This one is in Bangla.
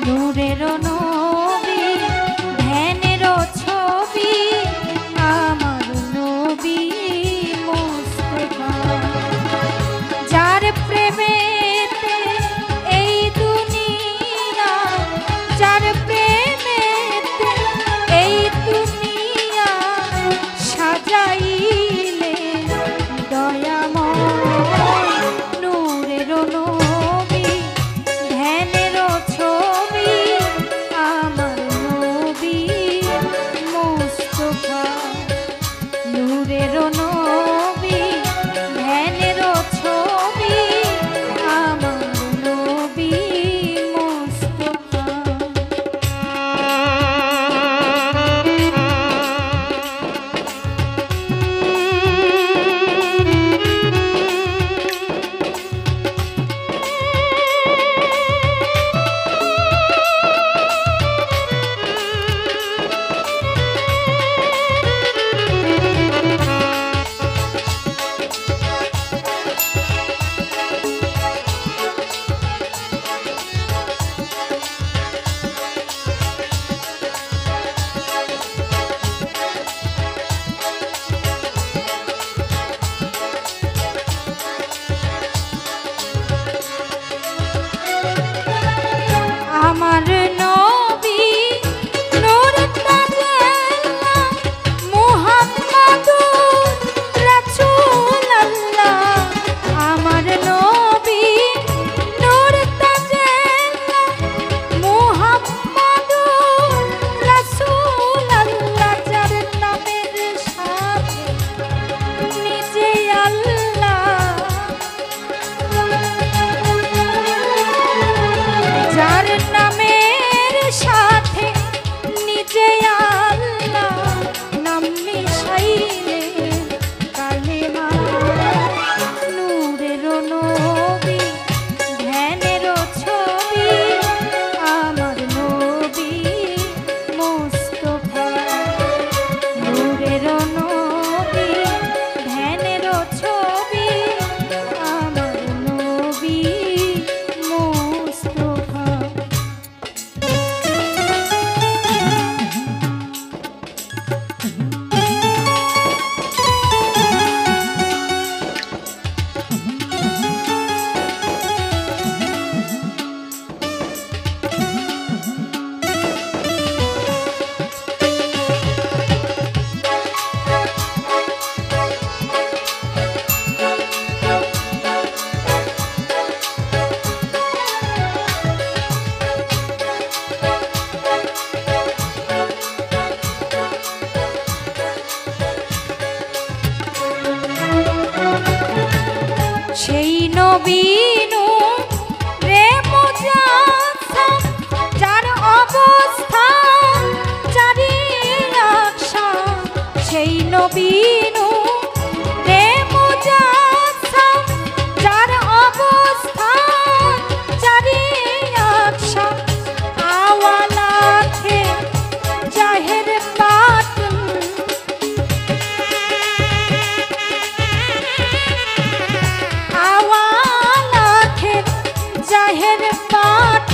নূরের নবী ধ্যানের ছবি আমার নবী মুস্তাফা যার প্রেমেতে এই দুনিয়া যার প্রেমেতে এই দুনিয়া সাজাইলে দয়াময় নূরের নবী ধ্যানের ছবি আমার নবী মুস্তাফা নূরের নবী ধ্যানের ছবি আমার নবী মুস্তাফা আমার নবী নূর তাজেল্লা মুহাম্মাদুর রাসূলুল্লাহ আমার নবী নূর তাজেল্লা মুহাম্মাদুর রাসূলুল্লাহ যার নামের সাথে নিজে আল্লাহ যার নামের সাথে নিজে আল্লাহ নাম মিশাইলে কালেমা নূরের নবী ধ্যানের ছবি আমার নবী মুস্তাফা নূরের নবী ধ্যানের ছবি আমার নবী মুস্তাফা সেই নবী নূরে মুজাসসাম যার অবস্থান চারি আকশাম সেই নবী নূরে মুজাসসাম যার অবস্থান চারি আকশাম আওয়ালাখে জাহের বাতুন জাহের পাঠ